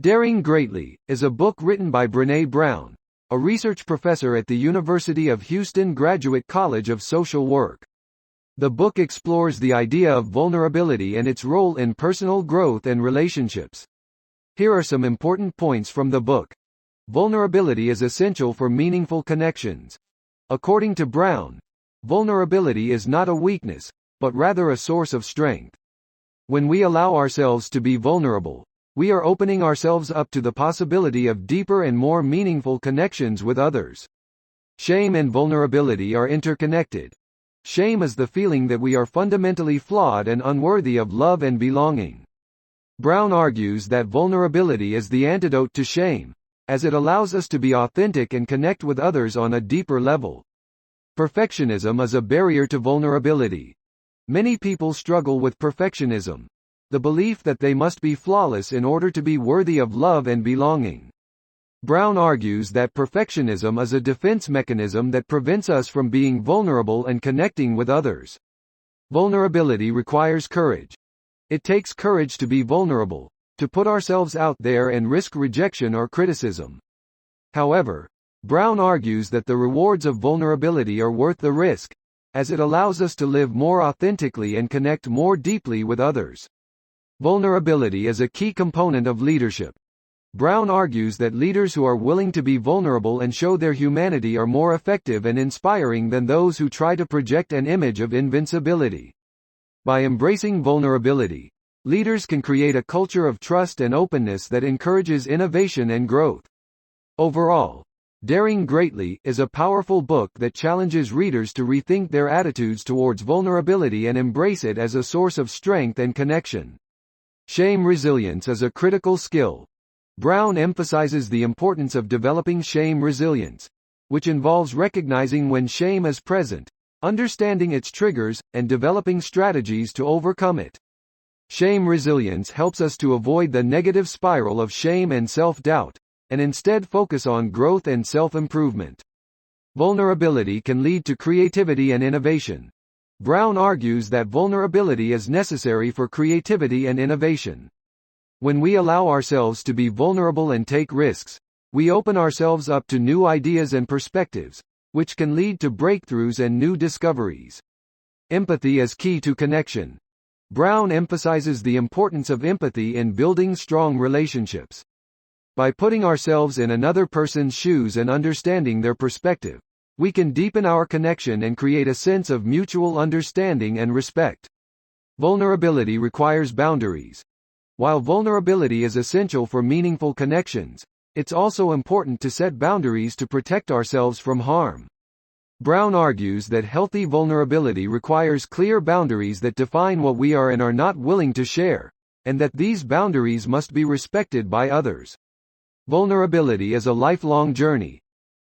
Daring Greatly is a book written by Brené Brown, a research professor at the University of Houston Graduate College of Social Work. The book explores the idea of vulnerability and its role in personal growth and relationships. Here are some important points from the book. Vulnerability is essential for meaningful connections. According to Brown, vulnerability is not a weakness, but rather a source of strength. When we allow ourselves to be vulnerable, we are opening ourselves up to the possibility of deeper and more meaningful connections with others. Shame and vulnerability are interconnected. Shame is the feeling that we are fundamentally flawed and unworthy of love and belonging. Brown argues that vulnerability is the antidote to shame, as it allows us to be authentic and connect with others on a deeper level. Perfectionism is a barrier to vulnerability. Many people struggle with perfectionism, the belief that they must be flawless in order to be worthy of love and belonging. Brown argues that perfectionism is a defense mechanism that prevents us from being vulnerable and connecting with others. Vulnerability requires courage. It takes courage to be vulnerable, to put ourselves out there and risk rejection or criticism. However, Brown argues that the rewards of vulnerability are worth the risk, as it allows us to live more authentically and connect more deeply with others. Vulnerability is a key component of leadership. Brown argues that leaders who are willing to be vulnerable and show their humanity are more effective and inspiring than those who try to project an image of invincibility. By embracing vulnerability, leaders can create a culture of trust and openness that encourages innovation and growth. Overall, Daring Greatly is a powerful book that challenges readers to rethink their attitudes towards vulnerability and embrace it as a source of strength and connection. Shame resilience is a critical skill. Brown emphasizes the importance of developing shame resilience, which involves recognizing when shame is present, understanding its triggers, and developing strategies to overcome it. Shame resilience helps us to avoid the negative spiral of shame and self-doubt, and instead focus on growth and self-improvement. Vulnerability can lead to creativity and innovation. Brown argues that vulnerability is necessary for creativity and innovation. When we allow ourselves to be vulnerable and take risks, we open ourselves up to new ideas and perspectives, which can lead to breakthroughs and new discoveries. Empathy is key to connection. Brown emphasizes the importance of empathy in building strong relationships. By putting ourselves in another person's shoes and understanding their perspective, we can deepen our connection and create a sense of mutual understanding and respect. Vulnerability requires boundaries. While vulnerability is essential for meaningful connections, it's also important to set boundaries to protect ourselves from harm. Brown argues that healthy vulnerability requires clear boundaries that define what we are and are not willing to share, and that these boundaries must be respected by others. Vulnerability is a lifelong journey.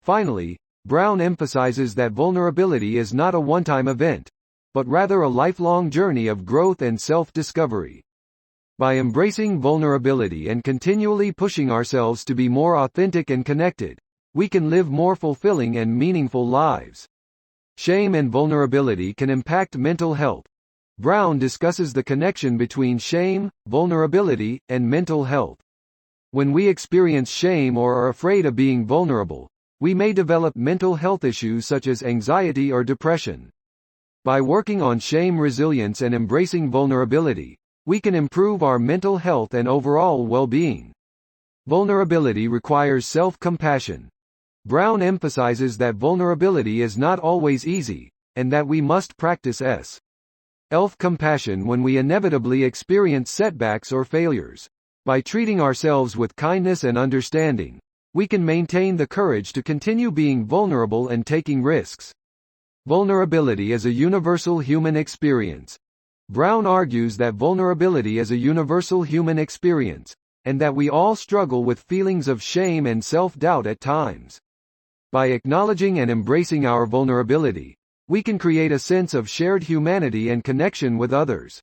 Finally, Brown emphasizes that vulnerability is not a one-time event, but rather a lifelong journey of growth and self-discovery. By embracing vulnerability and continually pushing ourselves to be more authentic and connected, we can live more fulfilling and meaningful lives. Shame and vulnerability can impact mental health. Brown discusses the connection between shame, vulnerability, and mental health. When we experience shame or are afraid of being vulnerable, we may develop mental health issues such as anxiety or depression. By working on shame resilience and embracing vulnerability, we can improve our mental health and overall well-being. Vulnerability requires self-compassion. Brown emphasizes that vulnerability is not always easy, and that we must practice self-compassion when we inevitably experience setbacks or failures. By treating ourselves with kindness and understanding, we can maintain the courage to continue being vulnerable and taking risks. Vulnerability is a universal human experience. Brown argues that vulnerability is a universal human experience, and that we all struggle with feelings of shame and self-doubt at times. By acknowledging and embracing our vulnerability, we can create a sense of shared humanity and connection with others.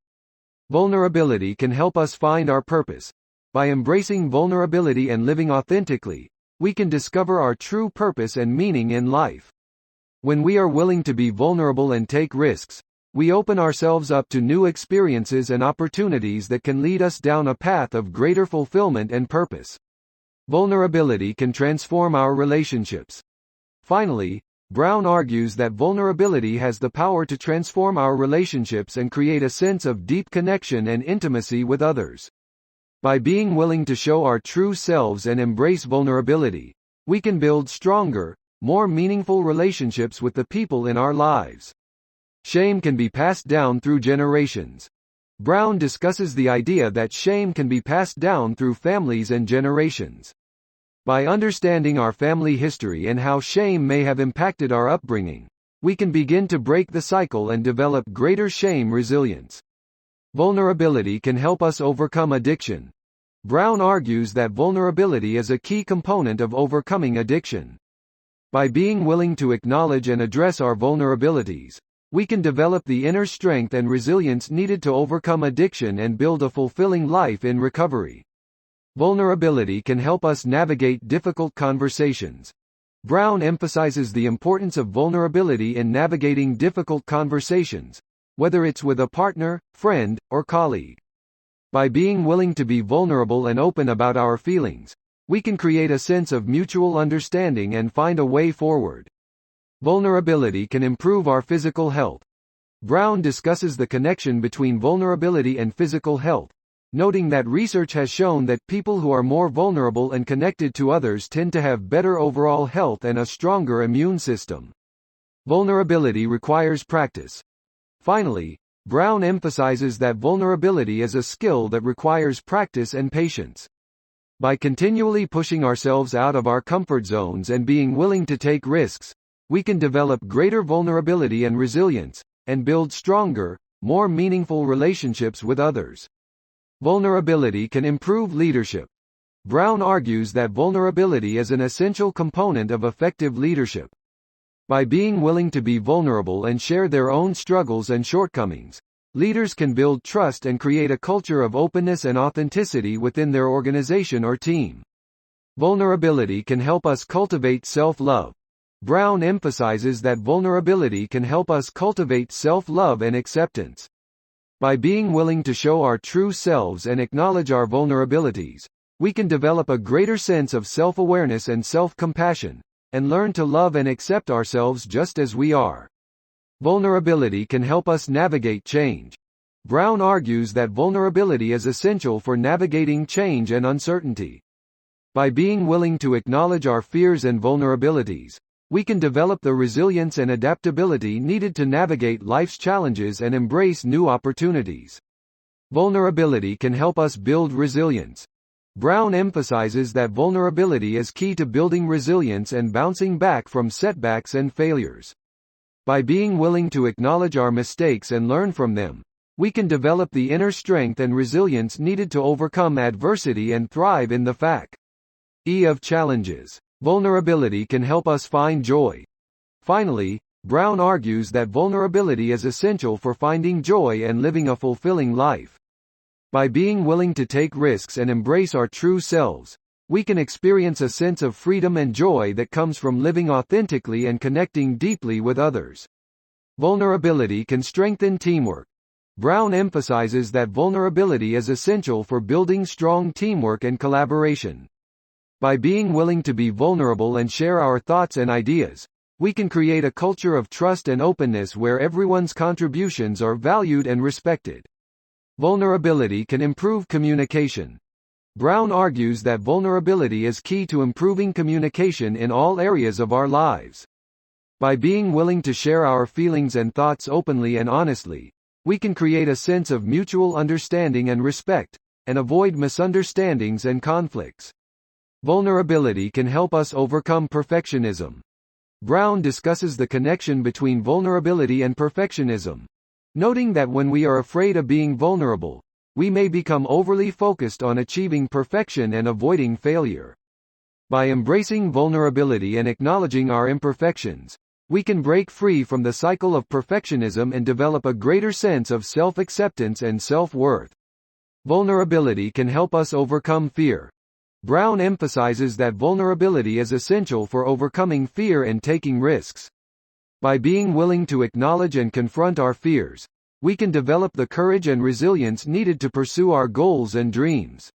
Vulnerability can help us find our purpose. By embracing vulnerability and living authentically, we can discover our true purpose and meaning in life. When we are willing to be vulnerable and take risks, we open ourselves up to new experiences and opportunities that can lead us down a path of greater fulfillment and purpose. Vulnerability can transform our relationships. Finally, Brown argues that vulnerability has the power to transform our relationships and create a sense of deep connection and intimacy with others. By being willing to show our true selves and embrace vulnerability, we can build stronger, more meaningful relationships with the people in our lives. Shame can be passed down through generations. Brown discusses the idea that shame can be passed down through families and generations. By understanding our family history and how shame may have impacted our upbringing, we can begin to break the cycle and develop greater shame resilience. Vulnerability can help us overcome addiction. Brown argues that vulnerability is a key component of overcoming addiction. By being willing to acknowledge and address our vulnerabilities, we can develop the inner strength and resilience needed to overcome addiction and build a fulfilling life in recovery. Vulnerability can help us navigate difficult conversations. Brown emphasizes the importance of vulnerability in navigating difficult conversations, whether it's with a partner, friend, or colleague. By being willing to be vulnerable and open about our feelings, we can create a sense of mutual understanding and find a way forward. Vulnerability can improve our physical health. Brown discusses the connection between vulnerability and physical health, noting that research has shown that people who are more vulnerable and connected to others tend to have better overall health and a stronger immune system. Vulnerability requires practice. Finally, Brown emphasizes that vulnerability is a skill that requires practice and patience. By continually pushing ourselves out of our comfort zones and being willing to take risks, we can develop greater vulnerability and resilience, and build stronger, more meaningful relationships with others. Vulnerability can improve leadership. Brown argues that vulnerability is an essential component of effective leadership. By being willing to be vulnerable and share their own struggles and shortcomings, leaders can build trust and create a culture of openness and authenticity within their organization or team. Vulnerability can help us cultivate self-love. Brown emphasizes that vulnerability can help us cultivate self-love and acceptance. By being willing to show our true selves and acknowledge our vulnerabilities, we can develop a greater sense of self-awareness and self-compassion, and learn to love and accept ourselves just as we are. Vulnerability can help us navigate change. Brown argues that vulnerability is essential for navigating change and uncertainty. By being willing to acknowledge our fears and vulnerabilities, we can develop the resilience and adaptability needed to navigate life's challenges and embrace new opportunities. Vulnerability can help us build resilience. Brown emphasizes that vulnerability is key to building resilience and bouncing back from setbacks and failures. By being willing to acknowledge our mistakes and learn from them, we can develop the inner strength and resilience needed to overcome adversity and thrive in the face of challenges. Vulnerability can help us find joy. Finally, Brown argues that vulnerability is essential for finding joy and living a fulfilling life. By being willing to take risks and embrace our true selves, we can experience a sense of freedom and joy that comes from living authentically and connecting deeply with others. Vulnerability can strengthen teamwork. Brown emphasizes that vulnerability is essential for building strong teamwork and collaboration. By being willing to be vulnerable and share our thoughts and ideas, we can create a culture of trust and openness where everyone's contributions are valued and respected. Vulnerability can improve communication. Brown argues that vulnerability is key to improving communication in all areas of our lives. By being willing to share our feelings and thoughts openly and honestly, we can create a sense of mutual understanding and respect, and avoid misunderstandings and conflicts. Vulnerability can help us overcome perfectionism. Brown discusses the connection between vulnerability and perfectionism, noting that when we are afraid of being vulnerable, we may become overly focused on achieving perfection and avoiding failure. By embracing vulnerability and acknowledging our imperfections, we can break free from the cycle of perfectionism and develop a greater sense of self-acceptance and self-worth. Vulnerability can help us overcome fear. Brown emphasizes that vulnerability is essential for overcoming fear and taking risks. By being willing to acknowledge and confront our fears, we can develop the courage and resilience needed to pursue our goals and dreams.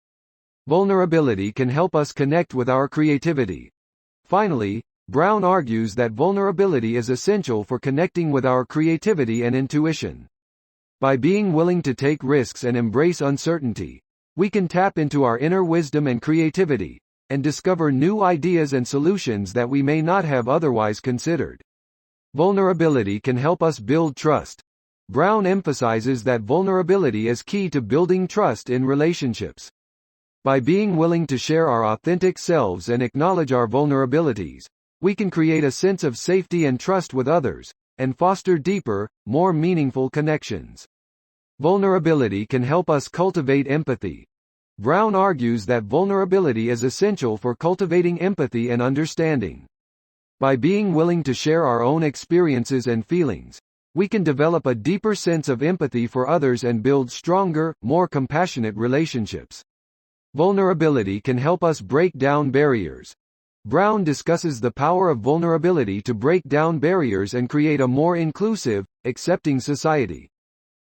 Vulnerability can help us connect with our creativity. Finally, Brown argues that vulnerability is essential for connecting with our creativity and intuition. By being willing to take risks and embrace uncertainty, we can tap into our inner wisdom and creativity, and discover new ideas and solutions that we may not have otherwise considered. Vulnerability can help us build trust. Brown emphasizes that vulnerability is key to building trust in relationships. By being willing to share our authentic selves and acknowledge our vulnerabilities, we can create a sense of safety and trust with others, and foster deeper, more meaningful connections. Vulnerability can help us cultivate empathy. Brown argues that vulnerability is essential for cultivating empathy and understanding. By being willing to share our own experiences and feelings, we can develop a deeper sense of empathy for others and build stronger, more compassionate relationships. Vulnerability can help us break down barriers. Brown discusses the power of vulnerability to break down barriers and create a more inclusive, accepting society.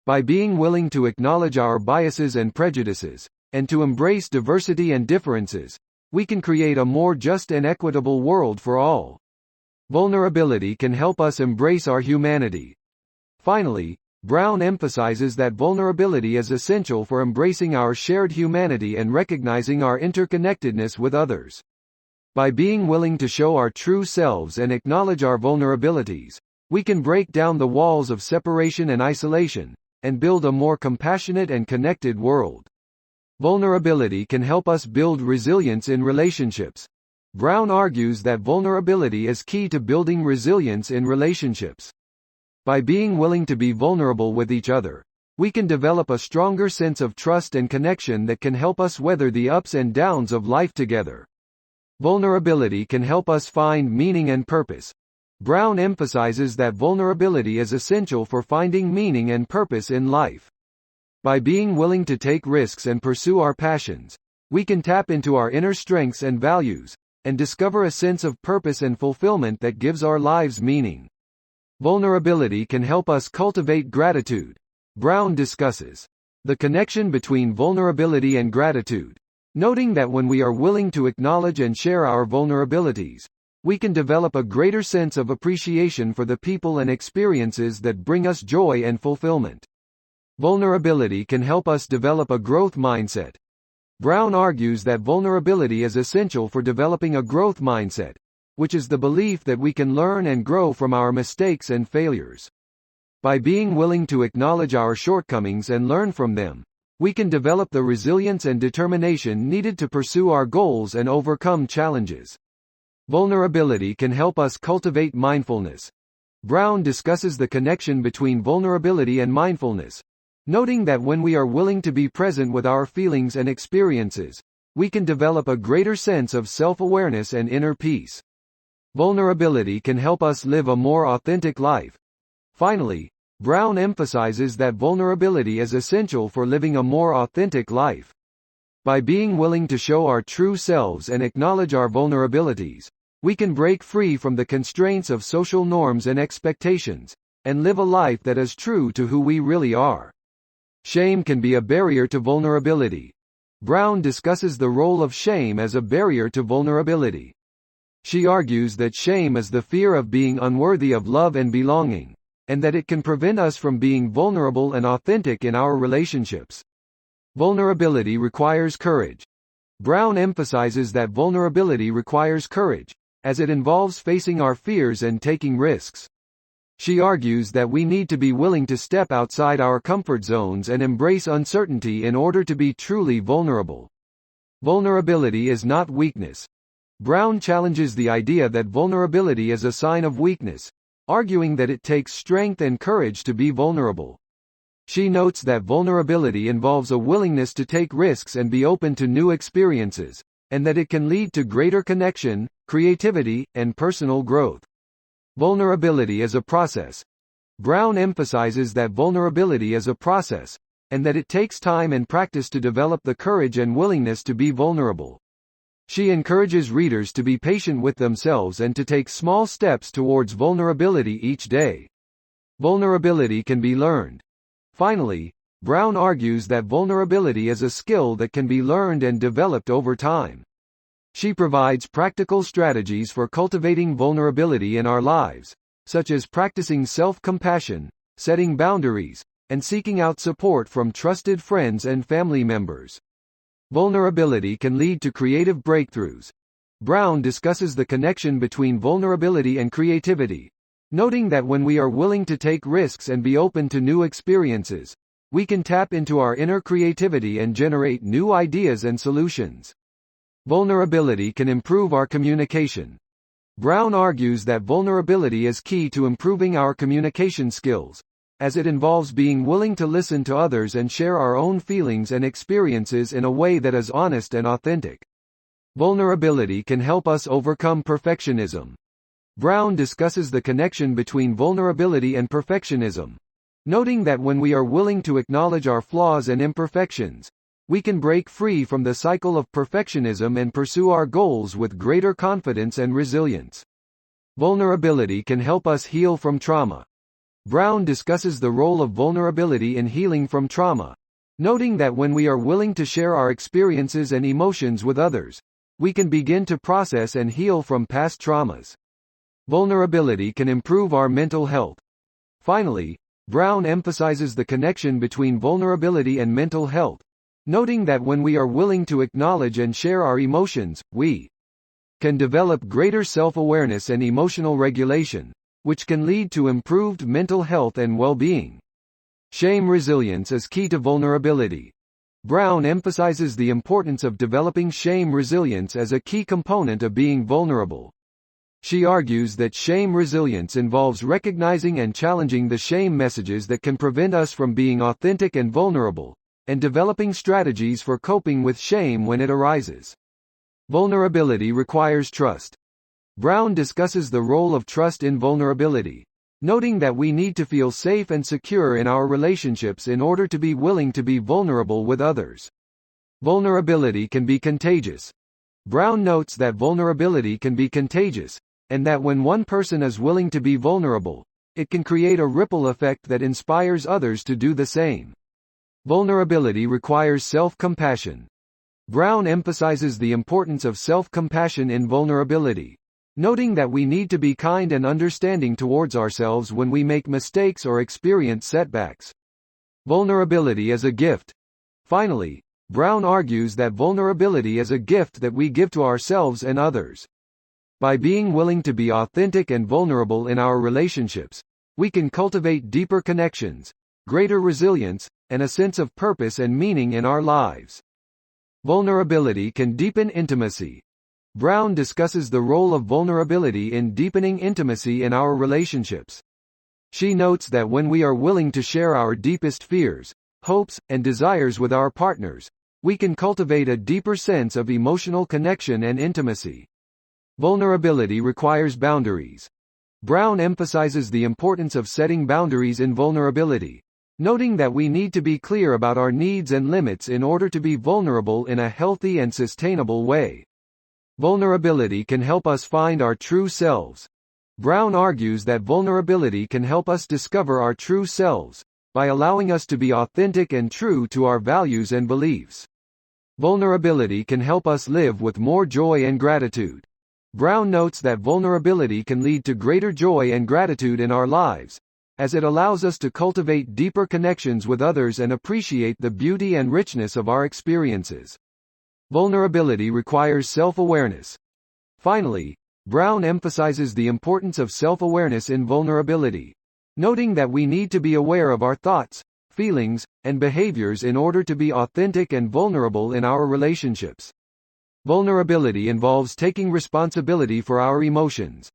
By being willing to acknowledge our biases and prejudices, and to embrace diversity and differences, we can create a more just and equitable world for all. Vulnerability can help us embrace our humanity. Finally, Brown emphasizes that vulnerability is essential for embracing our shared humanity and recognizing our interconnectedness with others. By being willing to show our true selves and acknowledge our vulnerabilities, we can break down the walls of separation and isolation, and build a more compassionate and connected world. Vulnerability can help us build resilience in relationships. Brown argues that vulnerability is key to building resilience in relationships. By being willing to be vulnerable with each other, we can develop a stronger sense of trust and connection that can help us weather the ups and downs of life together. Vulnerability can help us find meaning and purpose. Brown emphasizes that vulnerability is essential for finding meaning and purpose in life. By being willing to take risks and pursue our passions, we can tap into our inner strengths and values, and discover a sense of purpose and fulfillment that gives our lives meaning. Vulnerability can help us cultivate gratitude. Brown discusses the connection between vulnerability and gratitude, noting that when we are willing to acknowledge and share our vulnerabilities, we can develop a greater sense of appreciation for the people and experiences that bring us joy and fulfillment. Vulnerability can help us develop a growth mindset. Brown argues that vulnerability is essential for developing a growth mindset, which is the belief that we can learn and grow from our mistakes and failures. By being willing to acknowledge our shortcomings and learn from them, we can develop the resilience and determination needed to pursue our goals and overcome challenges. Vulnerability can help us cultivate mindfulness. Brown discusses the connection between vulnerability and mindfulness, noting that when we are willing to be present with our feelings and experiences, we can develop a greater sense of self-awareness and inner peace. Vulnerability can help us live a more authentic life. Finally, Brown emphasizes that vulnerability is essential for living a more authentic life. By being willing to show our true selves and acknowledge our vulnerabilities, we can break free from the constraints of social norms and expectations, and live a life that is true to who we really are. Shame can be a barrier to vulnerability. Brown discusses the role of shame as a barrier to vulnerability. She argues that shame is the fear of being unworthy of love and belonging, and that it can prevent us from being vulnerable and authentic in our relationships. Vulnerability requires courage. Brown emphasizes that vulnerability requires courage, as it involves facing our fears and taking risks. She argues that we need to be willing to step outside our comfort zones and embrace uncertainty in order to be truly vulnerable. Vulnerability is not weakness. Brown challenges the idea that vulnerability is a sign of weakness, arguing that it takes strength and courage to be vulnerable. She notes that vulnerability involves a willingness to take risks and be open to new experiences, and that it can lead to greater connection, creativity, and personal growth. Vulnerability is a process. Brown emphasizes that vulnerability is a process, and that it takes time and practice to develop the courage and willingness to be vulnerable. She encourages readers to be patient with themselves and to take small steps towards vulnerability each day. Vulnerability can be learned. Finally, Brown argues that vulnerability is a skill that can be learned and developed over time. She provides practical strategies for cultivating vulnerability in our lives, such as practicing self-compassion, setting boundaries, and seeking out support from trusted friends and family members. Vulnerability can lead to creative breakthroughs. Brown discusses the connection between vulnerability and creativity, noting that when we are willing to take risks and be open to new experiences, we can tap into our inner creativity and generate new ideas and solutions. Vulnerability can improve our communication. Brown argues that vulnerability is key to improving our communication skills, as it involves being willing to listen to others and share our own feelings and experiences in a way that is honest and authentic. Vulnerability can help us overcome perfectionism. Brown discusses the connection between vulnerability and perfectionism, noting that when we are willing to acknowledge our flaws and imperfections, we can break free from the cycle of perfectionism and pursue our goals with greater confidence and resilience. Vulnerability can help us heal from trauma. Brown discusses the role of vulnerability in healing from trauma, noting that when we are willing to share our experiences and emotions with others, we can begin to process and heal from past traumas. Vulnerability can improve our mental health. Finally, Brown emphasizes the connection between vulnerability and mental health, noting that when we are willing to acknowledge and share our emotions, we can develop greater self-awareness and emotional regulation, which can lead to improved mental health and well-being. Shame resilience is key to vulnerability. Brown emphasizes the importance of developing shame resilience as a key component of being vulnerable. She argues that shame resilience involves recognizing and challenging the shame messages that can prevent us from being authentic and vulnerable, and developing strategies for coping with shame when it arises. Vulnerability requires trust. Brown discusses the role of trust in vulnerability, noting that we need to feel safe and secure in our relationships in order to be willing to be vulnerable with others. Vulnerability can be contagious. Brown notes that vulnerability can be contagious, and that when one person is willing to be vulnerable, it can create a ripple effect that inspires others to do the same. Vulnerability requires self-compassion. Brown emphasizes the importance of self-compassion in vulnerability, noting that we need to be kind and understanding towards ourselves when we make mistakes or experience setbacks. Vulnerability is a gift. Finally, Brown argues that vulnerability is a gift that we give to ourselves and others. By being willing to be authentic and vulnerable in our relationships, we can cultivate deeper connections, greater resilience, and a sense of purpose and meaning in our lives. Vulnerability can deepen intimacy. Brown discusses the role of vulnerability in deepening intimacy in our relationships. She notes that when we are willing to share our deepest fears, hopes, and desires with our partners, we can cultivate a deeper sense of emotional connection and intimacy. Vulnerability requires boundaries. Brown emphasizes the importance of setting boundaries in vulnerability, noting that we need to be clear about our needs and limits in order to be vulnerable in a healthy and sustainable way. Vulnerability can help us find our true selves. Brown argues that vulnerability can help us discover our true selves, by allowing us to be authentic and true to our values and beliefs. Vulnerability can help us live with more joy and gratitude. Brown notes that vulnerability can lead to greater joy and gratitude in our lives, as it allows us to cultivate deeper connections with others and appreciate the beauty and richness of our experiences. Vulnerability requires self-awareness. Finally, Brown emphasizes the importance of self-awareness in vulnerability, noting that we need to be aware of our thoughts, feelings, and behaviors in order to be authentic and vulnerable in our relationships. Vulnerability involves taking responsibility for our emotions.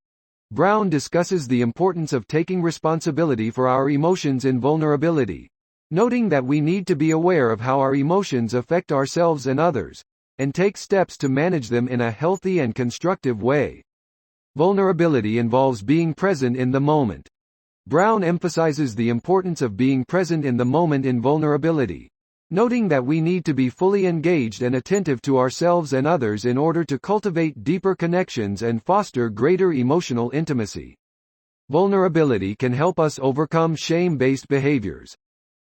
Brown discusses the importance of taking responsibility for our emotions in vulnerability, noting that we need to be aware of how our emotions affect ourselves and others, and take steps to manage them in a healthy and constructive way. Vulnerability involves being present in the moment. Brown emphasizes the importance of being present in the moment in vulnerability, noting that we need to be fully engaged and attentive to ourselves and others in order to cultivate deeper connections and foster greater emotional intimacy. Vulnerability can help us overcome shame-based behaviors.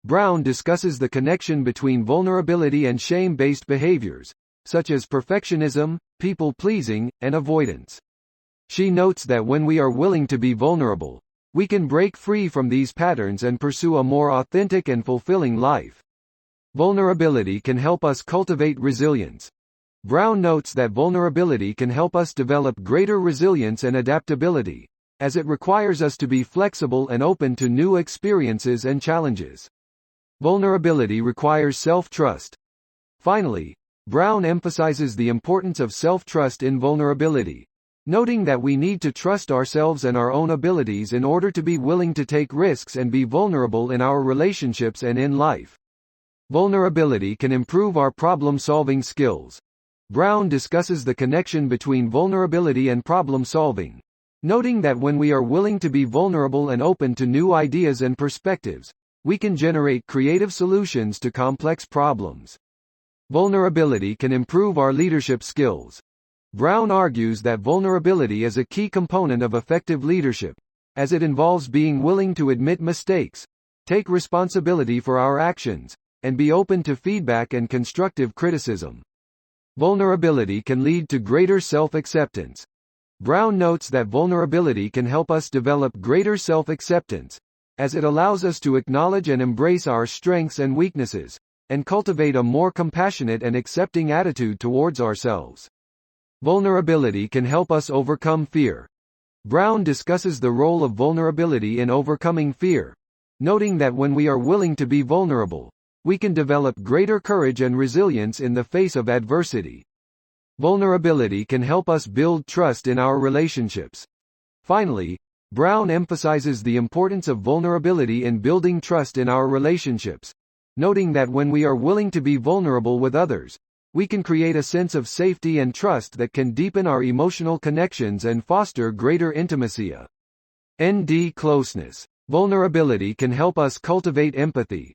Brown discusses the connection between vulnerability and shame-based behaviors, such as perfectionism, people-pleasing, and avoidance. She notes that when we are willing to be vulnerable, we can break free from these patterns and pursue a more authentic and fulfilling life. Vulnerability can help us cultivate resilience. Brown notes that vulnerability can help us develop greater resilience and adaptability, as it requires us to be flexible and open to new experiences and challenges. Vulnerability requires self-trust. Finally, Brown emphasizes the importance of self-trust in vulnerability, noting that we need to trust ourselves and our own abilities in order to be willing to take risks and be vulnerable in our relationships and in life. Vulnerability can improve our problem-solving skills. Brown discusses the connection between vulnerability and problem-solving, noting that when we are willing to be vulnerable and open to new ideas and perspectives, we can generate creative solutions to complex problems. Vulnerability can improve our leadership skills. Brown argues that vulnerability is a key component of effective leadership, as it involves being willing to admit mistakes, take responsibility for our actions, and be open to feedback and constructive criticism. Vulnerability can lead to greater self-acceptance. Brown notes that vulnerability can help us develop greater self-acceptance, as it allows us to acknowledge and embrace our strengths and weaknesses, and cultivate a more compassionate and accepting attitude towards ourselves. Vulnerability can help us overcome fear. Brown discusses the role of vulnerability in overcoming fear, noting that when we are willing to be vulnerable, we can develop greater courage and resilience in the face of adversity. Vulnerability can help us build trust in our relationships. Finally, Brown emphasizes the importance of vulnerability in building trust in our relationships, noting that when we are willing to be vulnerable with others, we can create a sense of safety and trust that can deepen our emotional connections and foster greater intimacy. Closeness. Vulnerability can help us cultivate empathy.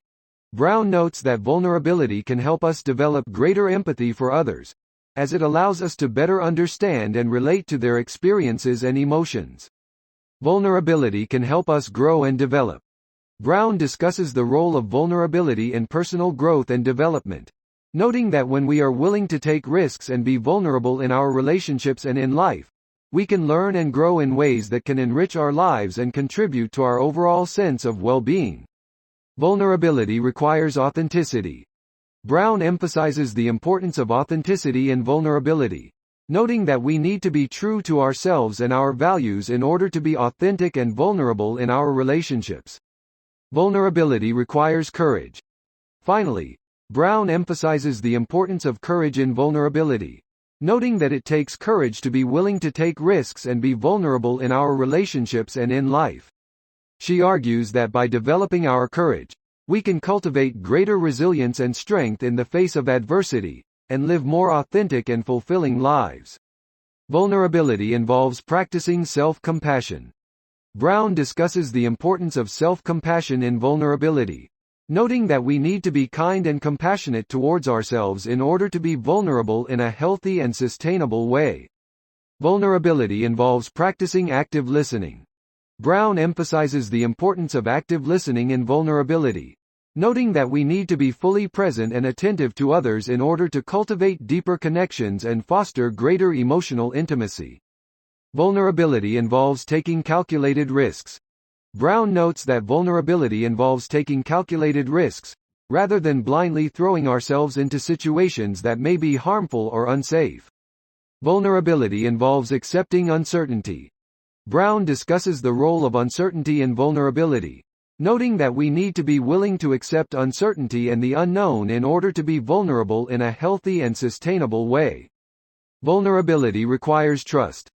Brown notes that vulnerability can help us develop greater empathy for others, as it allows us to better understand and relate to their experiences and emotions. Vulnerability can help us grow and develop. Brown discusses the role of vulnerability in personal growth and development, noting that when we are willing to take risks and be vulnerable in our relationships and in life, we can learn and grow in ways that can enrich our lives and contribute to our overall sense of well-being. Vulnerability requires authenticity. Brown emphasizes the importance of authenticity and vulnerability, noting that we need to be true to ourselves and our values in order to be authentic and vulnerable in our relationships. Vulnerability requires courage. Finally, Brown emphasizes the importance of courage in vulnerability, noting that it takes courage to be willing to take risks and be vulnerable in our relationships and in life. She argues that by developing our courage, we can cultivate greater resilience and strength in the face of adversity, and live more authentic and fulfilling lives. Vulnerability involves practicing self-compassion. Brown discusses the importance of self-compassion in vulnerability, noting that we need to be kind and compassionate towards ourselves in order to be vulnerable in a healthy and sustainable way. Vulnerability involves practicing active listening. Brown emphasizes the importance of active listening in vulnerability, noting that we need to be fully present and attentive to others in order to cultivate deeper connections and foster greater emotional intimacy. Vulnerability involves taking calculated risks. Brown notes that vulnerability involves taking calculated risks, rather than blindly throwing ourselves into situations that may be harmful or unsafe. Vulnerability involves accepting uncertainty. Brown discusses the role of uncertainty in vulnerability, noting that we need to be willing to accept uncertainty and the unknown in order to be vulnerable in a healthy and sustainable way. Vulnerability requires trust.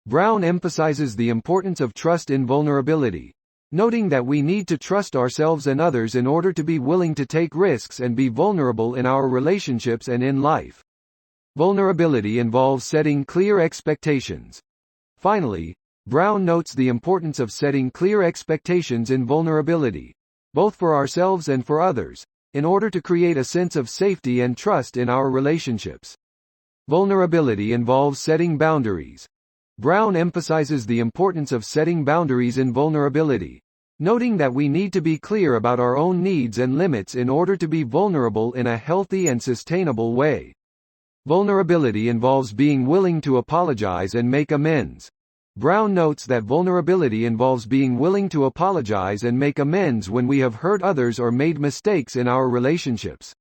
Brown emphasizes the importance of trust in vulnerability, noting that we need to trust ourselves and others in order to be willing to take risks and be vulnerable in our relationships and in life. Vulnerability involves setting clear expectations. Finally, Brown notes the importance of setting clear expectations in vulnerability, both for ourselves and for others, in order to create a sense of safety and trust in our relationships. Vulnerability involves setting boundaries. Brown emphasizes the importance of setting boundaries in vulnerability, noting that we need to be clear about our own needs and limits in order to be vulnerable in a healthy and sustainable way. Vulnerability involves being willing to apologize and make amends. Brown notes that vulnerability involves being willing to apologize and make amends when we have hurt others or made mistakes in our relationships.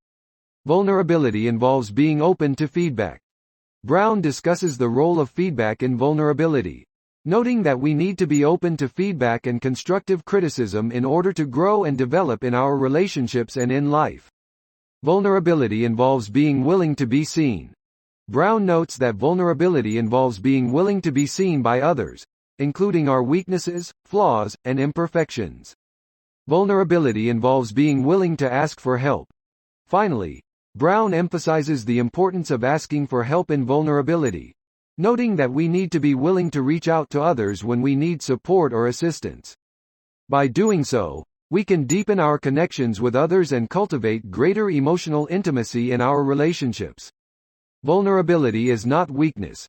Vulnerability involves being open to feedback. Brown discusses the role of feedback in vulnerability, noting that we need to be open to feedback and constructive criticism in order to grow and develop in our relationships and in life. Vulnerability involves being willing to be seen. Brown notes that vulnerability involves being willing to be seen by others, including our weaknesses, flaws, and imperfections. Vulnerability involves being willing to ask for help. Finally, Brown emphasizes the importance of asking for help in vulnerability, noting that we need to be willing to reach out to others when we need support or assistance. By doing so, we can deepen our connections with others and cultivate greater emotional intimacy in our relationships. Vulnerability is not weakness.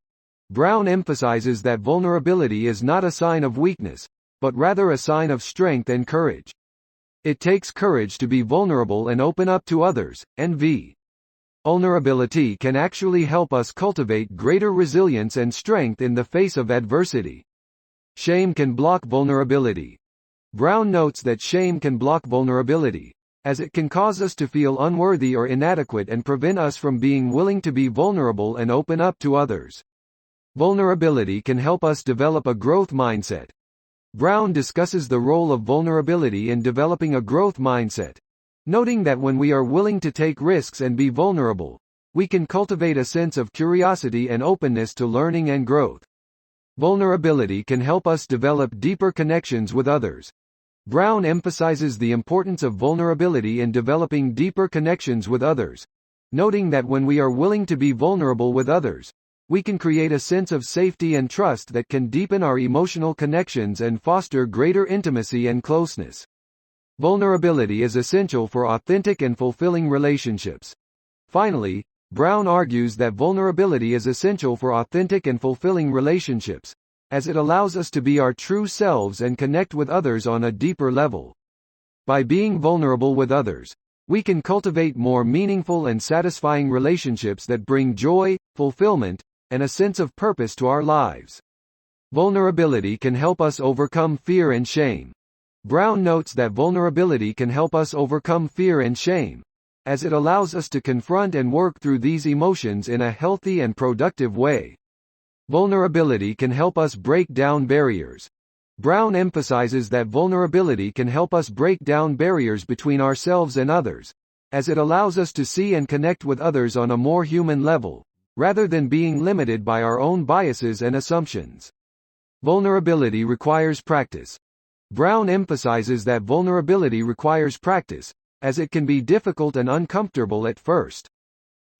Brown emphasizes that vulnerability is not a sign of weakness, but rather a sign of strength and courage. It takes courage to be vulnerable and open up to others, and vulnerability can actually help us cultivate greater resilience and strength in the face of adversity. Shame can block vulnerability. Brown notes that shame can block vulnerability, as it can cause us to feel unworthy or inadequate and prevent us from being willing to be vulnerable and open up to others. Vulnerability can help us develop a growth mindset. Brown discusses the role of vulnerability in developing a growth mindset, noting that when we are willing to take risks and be vulnerable, we can cultivate a sense of curiosity and openness to learning and growth. Vulnerability can help us develop deeper connections with others. Brown emphasizes the importance of vulnerability in developing deeper connections with others, noting that when we are willing to be vulnerable with others, we can create a sense of safety and trust that can deepen our emotional connections and foster greater intimacy and closeness. Vulnerability is essential for authentic and fulfilling relationships. Finally, Brown argues that vulnerability is essential for authentic and fulfilling relationships, as it allows us to be our true selves and connect with others on a deeper level. By being vulnerable with others, we can cultivate more meaningful and satisfying relationships that bring joy, fulfillment, and a sense of purpose to our lives. Vulnerability can help us overcome fear and shame. Brown notes that vulnerability can help us overcome fear and shame, as it allows us to confront and work through these emotions in a healthy and productive way. Vulnerability can help us break down barriers. Brown emphasizes that vulnerability can help us break down barriers between ourselves and others, as it allows us to see and connect with others on a more human level, rather than being limited by our own biases and assumptions. Vulnerability requires practice. Brown emphasizes that vulnerability requires practice, as it can be difficult and uncomfortable at first.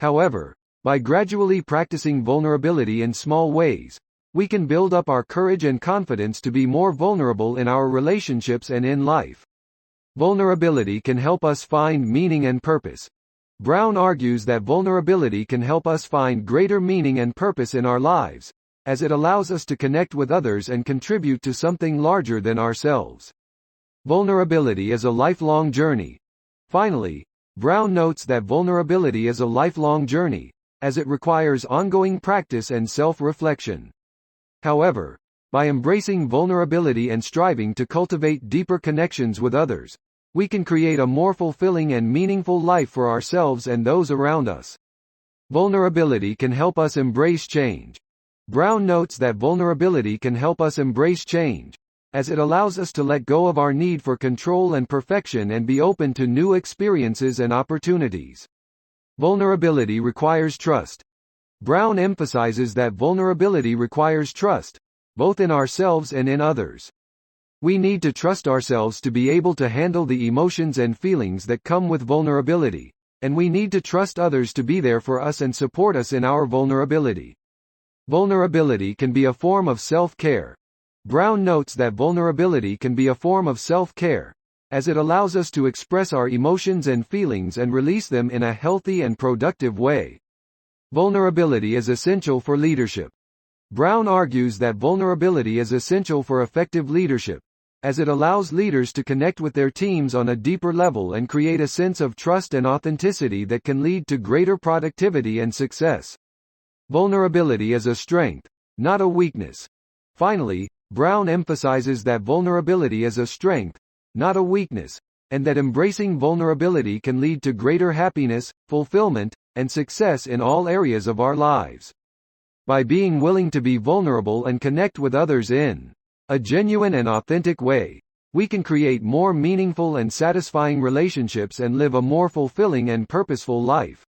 However, by gradually practicing vulnerability in small ways, we can build up our courage and confidence to be more vulnerable in our relationships and in life. Vulnerability can help us find meaning and purpose. Brown argues that vulnerability can help us find greater meaning and purpose in our lives, as it allows us to connect with others and contribute to something larger than ourselves. Vulnerability is a lifelong journey. Finally, Brown notes that vulnerability is a lifelong journey, as it requires ongoing practice and self-reflection. However, by embracing vulnerability and striving to cultivate deeper connections with others, we can create a more fulfilling and meaningful life for ourselves and those around us. Vulnerability can help us embrace change. Brown notes that vulnerability can help us embrace change, as it allows us to let go of our need for control and perfection and be open to new experiences and opportunities. Vulnerability requires trust. Brown emphasizes that vulnerability requires trust, both in ourselves and in others. We need to trust ourselves to be able to handle the emotions and feelings that come with vulnerability, and we need to trust others to be there for us and support us in our vulnerability. Vulnerability can be a form of self-care. Brown notes that vulnerability can be a form of self-care, as it allows us to express our emotions and feelings and release them in a healthy and productive way. Vulnerability is essential for leadership. Brown argues that vulnerability is essential for effective leadership, as it allows leaders to connect with their teams on a deeper level and create a sense of trust and authenticity that can lead to greater productivity and success. Vulnerability is a strength, not a weakness. Finally, Brown emphasizes that vulnerability is a strength, not a weakness, and that embracing vulnerability can lead to greater happiness, fulfillment, and success in all areas of our lives. By being willing to be vulnerable and connect with others in a genuine and authentic way, we can create more meaningful and satisfying relationships and live a more fulfilling and purposeful life.